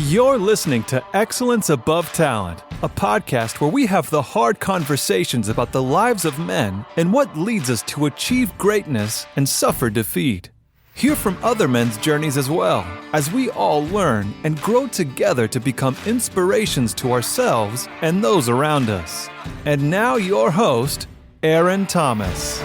You're listening to Excellence Above Talent, a podcast where we have the hard conversations about the lives of men and what leads us to achieve greatness and suffer defeat. Hear from other men's journeys as well, as we all learn and grow together to become inspirations to ourselves and those around us. And now your host, Aaron Thomas.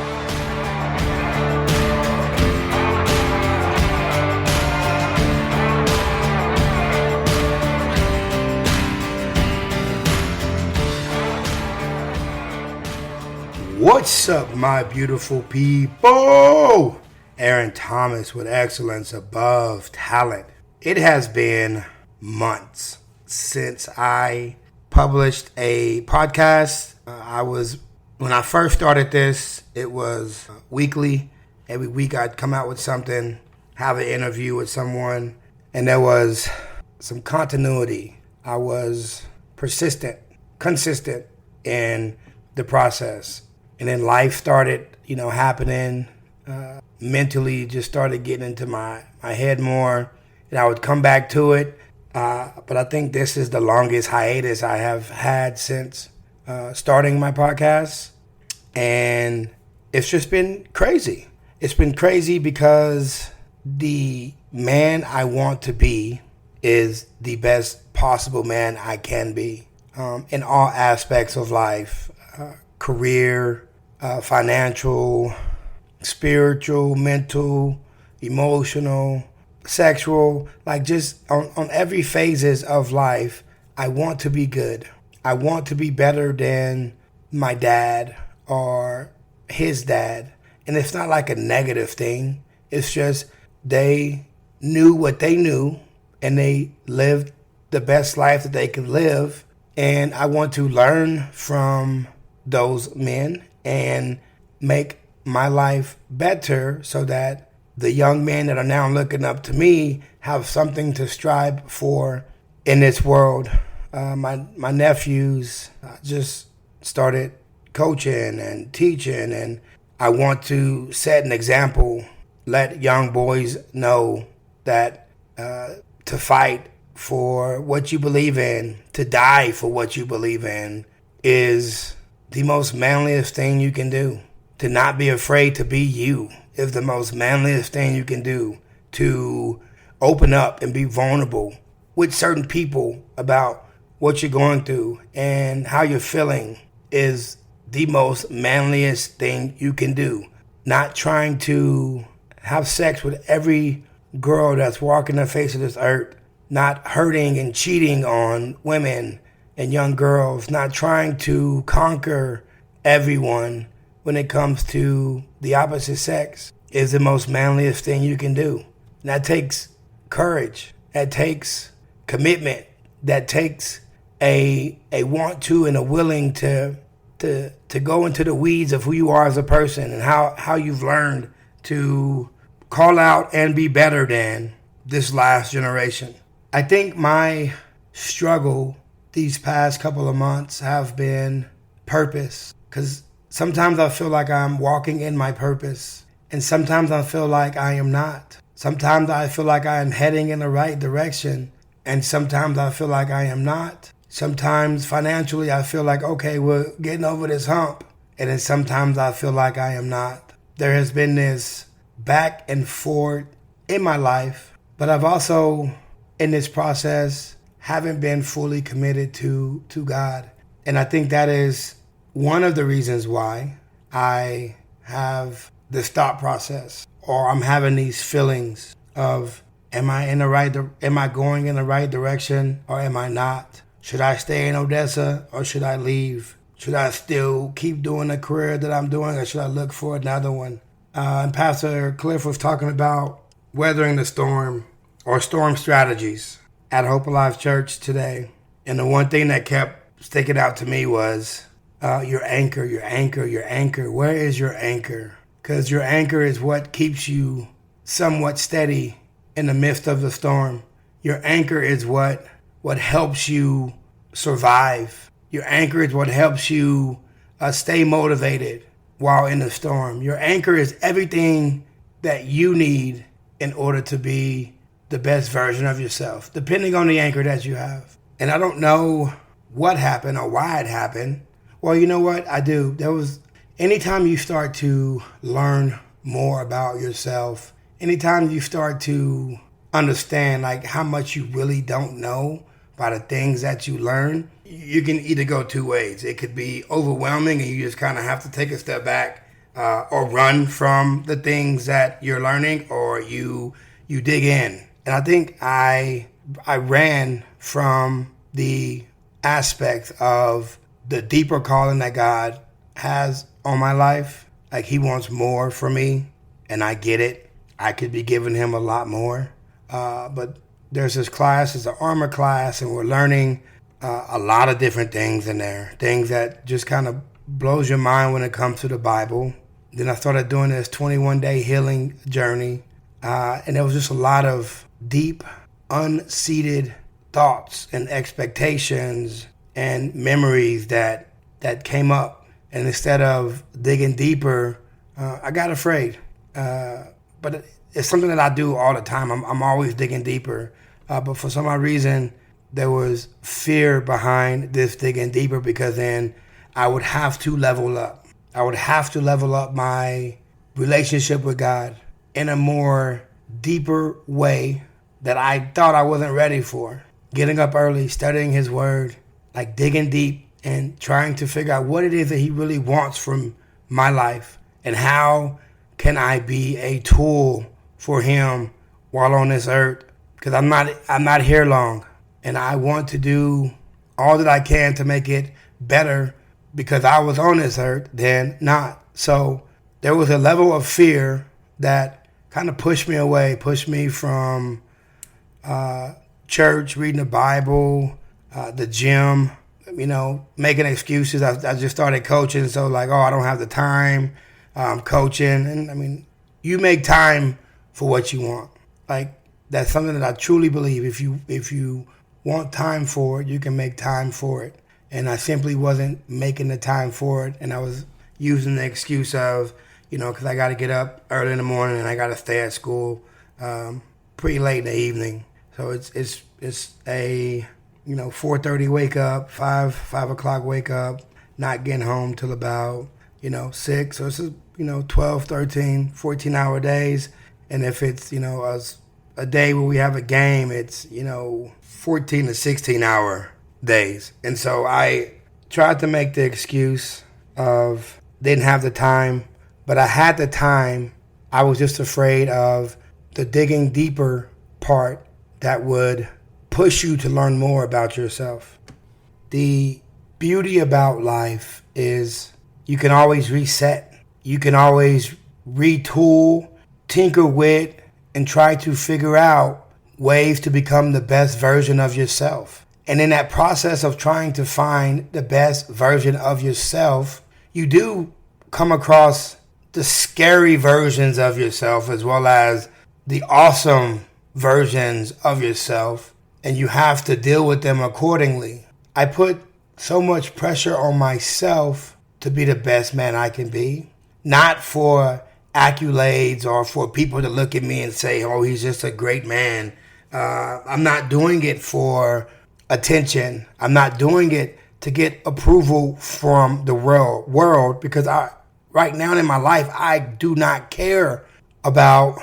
What's up, my beautiful people? Aaron Thomas with Excellence Above Talent. It has been months since I published a podcast. When I first started this, it was weekly. Every week I'd come out with something, have an interview with someone, and there was some continuity. I was persistent, consistent in the process. And then life started, happening. Mentally just started getting into my head more. And I would come back to it. But I think this is the longest hiatus I have had since starting my podcast. And it's just been crazy. It's been crazy because the man I want to be is the best possible man I can be in all aspects of life. Career, financial, spiritual, mental, emotional, sexual, just on every phases of life. I want to be good. I want to be better than my dad or his dad. And it's not like a negative thing. It's just they knew what they knew and they lived the best life that they could live. And I want to learn from those men and make my life better so that the young men that are now looking up to me have something to strive for in this world. My nephews just started coaching and teaching, and I want to set an example, let young boys know that to fight for what you believe in, to die for what you believe in is the most manliest thing you can do. To not be afraid to be you is the most manliest thing you can do. To open up and be vulnerable with certain people about what you're going through and how you're feeling is the most manliest thing you can do. Not trying to have sex with every girl that's walking the face of this earth. Not hurting and cheating on women and young girls, not trying to conquer everyone when it comes to the opposite sex is the most manliest thing you can do. And that takes courage. That takes commitment. That takes a want to and a willing to go into the weeds of who you are as a person and how you've learned to call out and be better than this last generation. I think my struggle these past couple of months have been purpose, because sometimes I feel like I'm walking in my purpose and sometimes I feel like I am not. Sometimes I feel like I am heading in the right direction and sometimes I feel like I am not. Sometimes financially I feel like, okay, we're getting over this hump, and then sometimes I feel like I am not. There has been this back and forth in my life, but I've also in this process haven't been fully committed to God. And I think that is one of the reasons why I have this thought process, or I'm having these feelings of, am I going in the right direction or am I not? Should I stay in Odessa or should I leave? Should I still keep doing the career that I'm doing or should I look for another one? And Pastor Cliff was talking about weathering the storm or storm strategies at Hope Alive Church today. And the one thing that kept sticking out to me was your anchor, your anchor, your anchor. Where is your anchor? Because your anchor is what keeps you somewhat steady in the midst of the storm. Your anchor is what helps you survive. Your anchor is what helps you stay motivated while in the storm. Your anchor is everything that you need in order to be the best version of yourself, depending on the anchor that you have. And I don't know what happened or why it happened. Well, you know what? I do. Anytime you start to learn more about yourself, anytime you start to understand like how much you really don't know by the things that you learn, you can either go two ways. It could be overwhelming and you just kind of have to take a step back or run from the things that you're learning, or you dig in. And I think I ran from the aspect of the deeper calling that God has on my life. Like he wants more for me, and I get it. I could be giving him a lot more. But there's this class, it's an armor class, and we're learning a lot of different things in there. Things that just kind of blows your mind when it comes to the Bible. Then I started doing this 21-day healing journey. And there was just a lot of deep, unseated thoughts and expectations and memories that came up. And instead of digging deeper, I got afraid. But it's something that I do all the time. I'm always digging deeper. But for some odd reason, there was fear behind this digging deeper, because then I would have to level up. I would have to level up my relationship with God in a more deeper way that I thought I wasn't ready for. Getting up early, studying his word, like digging deep and trying to figure out what it is that he really wants from my life, and how can I be a tool for him while on this earth. Because I'm not here long, and I want to do all that I can to make it better, because I was on this earth then not. So there was a level of fear that kind of pushed me away, pushed me from church, reading the Bible, the gym, making excuses. I just started coaching, so like, I don't have the time. Coaching, and you make time for what you want. Like, that's something that I truly believe. If you want time for it, you can make time for it. And I simply wasn't making the time for it, and I was using the excuse of, because I got to get up early in the morning and I got to stay at school pretty late in the evening. So it's a 4:30 wake up, 5 o'clock wake up, not getting home till about 6. So it's 12, 13, 14-hour days. And if it's a day where we have a game, it's 14 to 16-hour days. And so I tried to make the excuse of didn't have the time, but I had the time. I was just afraid of the digging deeper part that would push you to learn more about yourself. The beauty about life is you can always reset. You can always retool, tinker with, and try to figure out ways to become the best version of yourself. And in that process of trying to find the best version of yourself, you do come across the scary versions of yourself as well as the awesome versions of yourself, and you have to deal with them accordingly. I put so much pressure on myself to be the best man I can be, not for accolades or for people to look at me and say, oh, he's just a great man. I'm not doing it for attention. I'm not doing it to get approval from the world, because right now in my life, I do not care about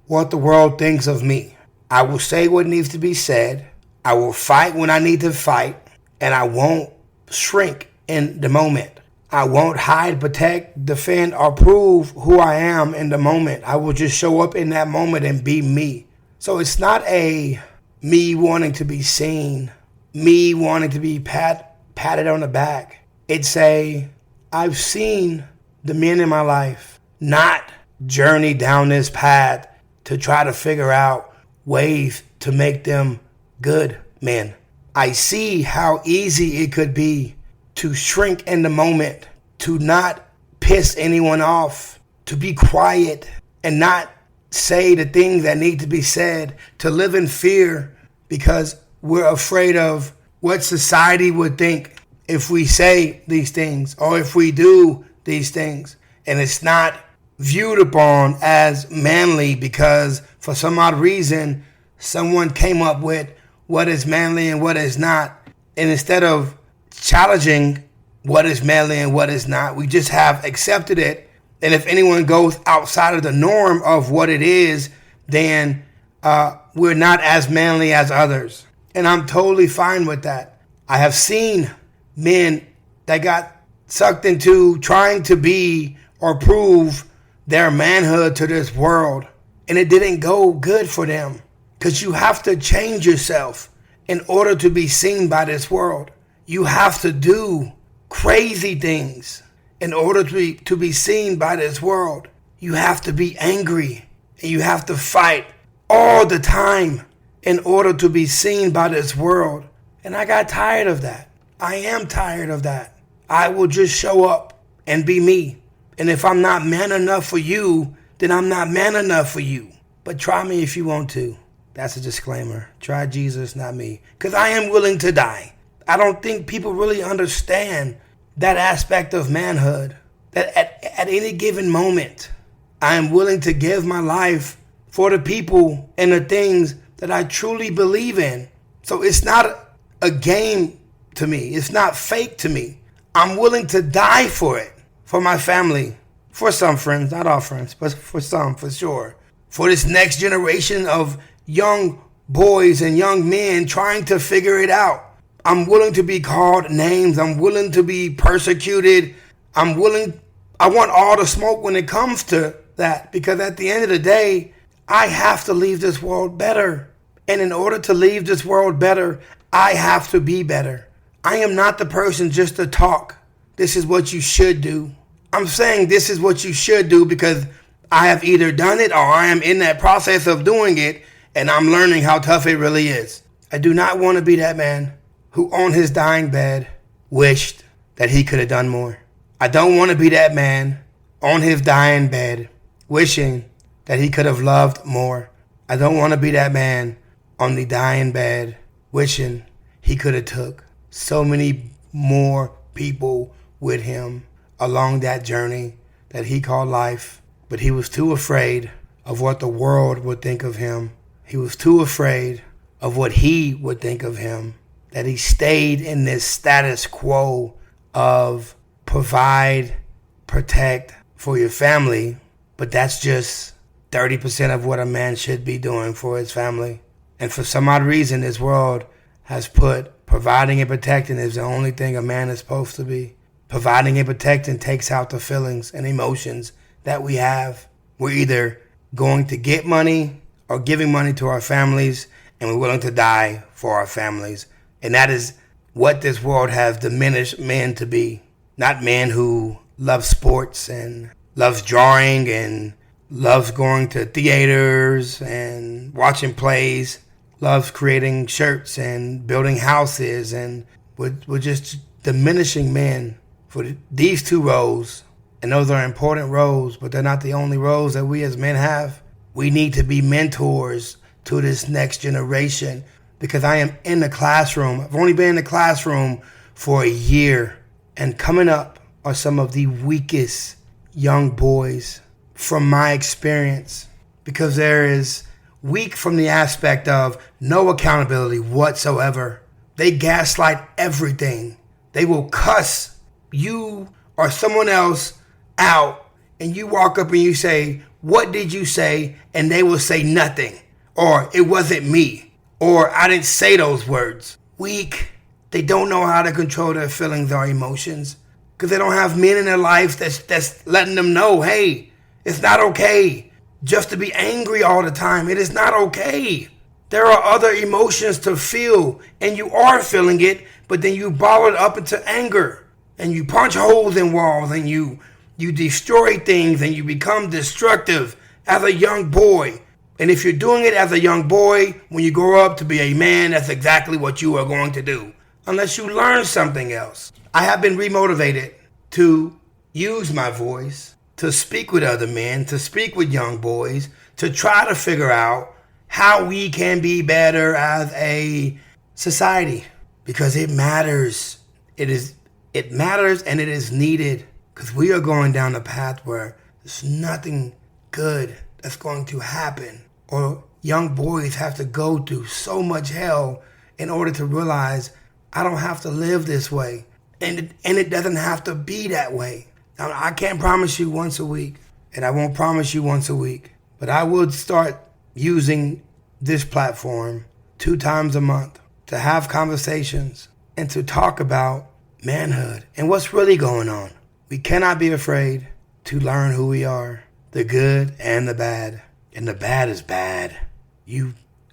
what the world thinks of me. I will say what needs to be said. I will fight when I need to fight, and I won't shrink in the moment. I won't hide, protect, defend, or prove who I am in the moment. I will just show up in that moment and be me. So it's not a me wanting to be seen, me wanting to be patted on the back. It's I've seen the men in my life not journey down this path to try to figure out ways to make them good men. I see how easy it could be to shrink in the moment, to not piss anyone off, to be quiet and not say the things that need to be said, to live in fear because we're afraid of what society would think if we say these things or if we do these things. And it's not viewed upon as manly because for some odd reason, someone came up with what is manly and what is not. And instead of challenging what is manly and what is not, we just have accepted it. And if anyone goes outside of the norm of what it is, then we're not as manly as others. And I'm totally fine with that. I have seen men that got sucked into trying to be or prove their manhood to this world, and it didn't go good for them, because you have to change yourself in order to be seen by this world. You have to do crazy things in order to be seen by this world. You have to be angry and you have to fight all the time in order to be seen by this world. And I got tired of that. I am tired of that. I will just show up and be me. And if I'm not man enough for you, then I'm not man enough for you. But try me if you want to. That's a disclaimer. Try Jesus, not me. Because I am willing to die. I don't think people really understand that aspect of manhood. That at any given moment, I am willing to give my life for the people and the things that I truly believe in. So it's not a game to me. It's not fake to me. I'm willing to die for it. For my family. For some friends, not all friends, but for some, for sure. For this next generation of young boys and young men trying to figure it out. I'm willing to be called names. I'm willing to be persecuted. I want all the smoke when it comes to that, because at the end of the day, I have to leave this world better. And in order to leave this world better, I have to be better. I am not the person just to talk. This is what you should do. I'm saying this is what you should do because I have either done it or I am in that process of doing it, and I'm learning how tough it really is. I do not want to be that man who on his dying bed wished that he could have done more. I don't want to be that man on his dying bed wishing that he could have loved more. I don't want to be that man on the dying bed wishing he could have took so many more people with him along that journey that he called life. But he was too afraid of what the world would think of him. He was too afraid of what he would think of him, that he stayed in this status quo of provide, protect for your family. But that's just 30% of what a man should be doing for his family. And for some odd reason, this world has put providing and protecting is the only thing a man is supposed to be. Providing and protecting takes out the feelings and emotions that we have. We're either going to get money or giving money to our families, and we're willing to die for our families. And that is what this world has diminished men to be. Not men who love sports and loves drawing and loves going to theaters and watching plays, loves creating shirts and building houses, and we're just diminishing men for these two roles. And those are important roles, but they're not the only roles that we as men have. We need to be mentors to this next generation, because I am in the classroom. I've only been in the classroom for a year, and coming up are some of the weakest young boys from my experience, because there is weak from the aspect of no accountability whatsoever. They gaslight everything. They will cuss you or someone else out, and you walk up and you say, "What did you say?" And they will say nothing, or "It wasn't me," or "I didn't say those words." Weak. They don't know how to control their feelings or emotions, because they don't have men in their life that's letting them know, hey, it's not okay just to be angry all the time. It is not okay. There are other emotions to feel, and you are feeling it, but then you bottle it up into anger, and you punch holes in walls, and you destroy things, and you become destructive as a young boy. And if you're doing it as a young boy, when you grow up to be a man, that's exactly what you are going to do, unless you learn something else. I have been remotivated to use my voice, to speak with other men, to speak with young boys, to try to figure out how we can be better as a society, because it matters. It matters, and it is needed, because we are going down a path where there's nothing good that's going to happen or young boys have to go through so much hell in order to realize I don't have to live this way. And it doesn't have to be that way. Now, I can't promise you once a week, and I won't promise you once a week, but I would start using this platform 2 times a month to have conversations and to talk about manhood and what's really going on. We cannot be afraid to learn who we are, the good and the bad. And the bad is bad.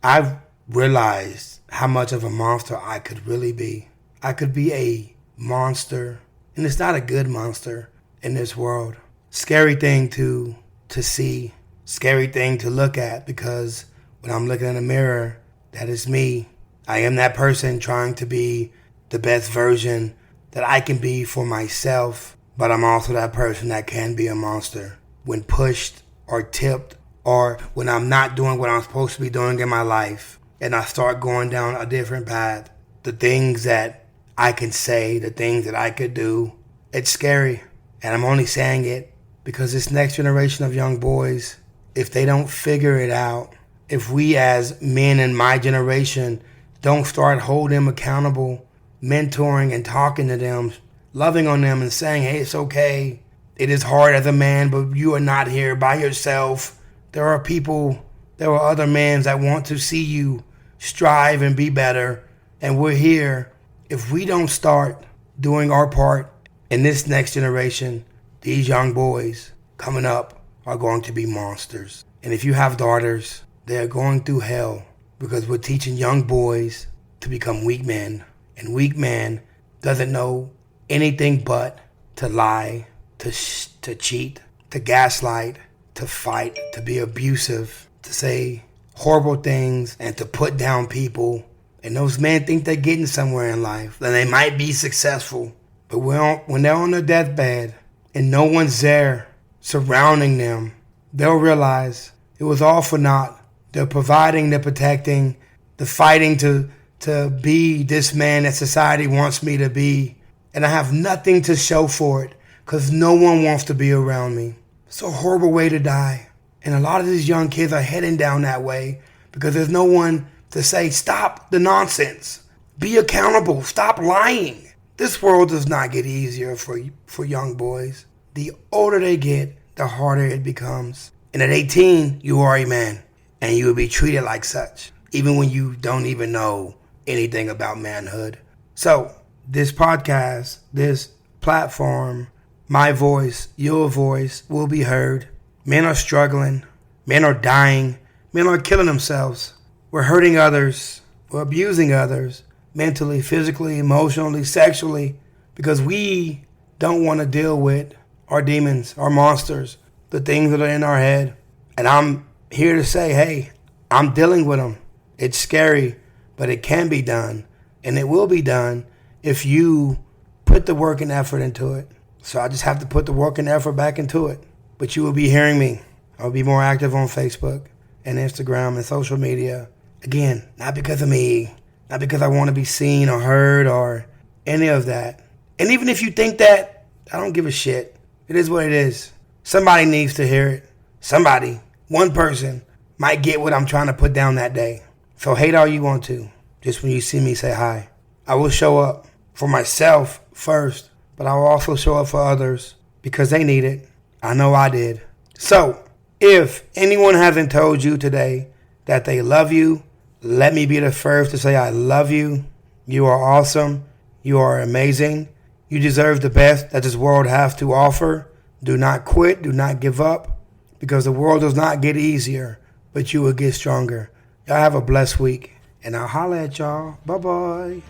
I've realized how much of a monster I could really be. I could be a monster, and it's not a good monster in this world. Scary thing to see, scary thing to look at, because when I'm looking in the mirror, that is me. I am that person trying to be the best version that I can be for myself, but I'm also that person that can be a monster when pushed or tipped, or when I'm not doing what I'm supposed to be doing in my life and I start going down a different path. The things that I can say, the things that I could do, it's scary. And I'm only saying it because this next generation of young boys, if they don't figure it out, if we as men in my generation don't start holding them accountable, mentoring and talking to them, loving on them and saying, hey, it's okay. It is hard as a man, but you are not here by yourself. There are other men that want to see you strive and be better. And we're here. If we don't start doing our part in this next generation, these young boys coming up are going to be monsters. And if you have daughters, they're going through hell because we're teaching young boys to become weak men. And weak man doesn't know anything but to lie, to cheat, to gaslight, to fight, to be abusive, to say horrible things, and to put down people. And those men think they're getting somewhere in life, and they might be successful. But when they're on their deathbed and no one's there surrounding them, they'll realize it was all for naught. They're providing, they're protecting, they're fighting to be this man that society wants me to be. And I have nothing to show for it because no one wants to be around me. It's a horrible way to die. And a lot of these young kids are heading down that way because there's no one to say, stop the nonsense. Be accountable. Stop lying. This world does not get easier for young boys. The older they get, the harder it becomes. And at 18, you are a man, and you will be treated like such, even when you don't even know anything about manhood. So, this podcast, this platform, my voice, your voice will be heard. Men are struggling. Men are dying. Men are killing themselves. We're hurting others. We're abusing others mentally, physically, emotionally, sexually, because we don't want to deal with our demons, our monsters, the things that are in our head. And I'm here to say, hey, I'm dealing with them. It's scary, but it can be done. And it will be done if you put the work and effort into it. So I just have to put the work and effort back into it. But you will be hearing me. I'll be more active on Facebook and Instagram and social media. Again, not because of me, not because I want to be seen or heard or any of that. And even if you think that, I don't give a shit. It is what it is. Somebody needs to hear it. Somebody, one person, might get what I'm trying to put down that day. So hate all you want to. Just when you see me, say hi. I will show up for myself first, but I will also show up for others because they need it. I know I did. So, if anyone hasn't told you today that they love you, let me be the first to say I love you. You are awesome. You are amazing. You deserve the best that this world has to offer. Do not quit. Do not give up, because the world does not get easier, but you will get stronger. Y'all have a blessed week, and I'll holler at y'all. Bye-bye.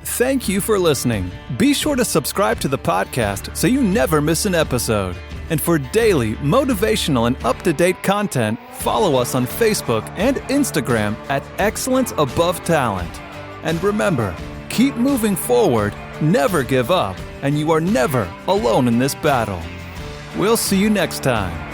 Thank you for listening. Be sure to subscribe to the podcast so you never miss an episode. And for daily, motivational, and up-to-date content, follow us on Facebook and Instagram at Excellence Above Talent. And remember, keep moving forward, never give up, and you are never alone in this battle. We'll see you next time.